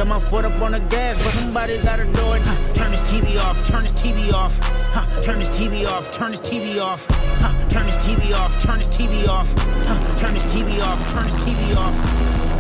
got my foot up on the gas, but somebody gotta do it. Turn this TV off, turn this TV off. Turn this TV off, turn this TV off. Turn this TV off, turn this TV off. Turn this TV off, turn this TV off.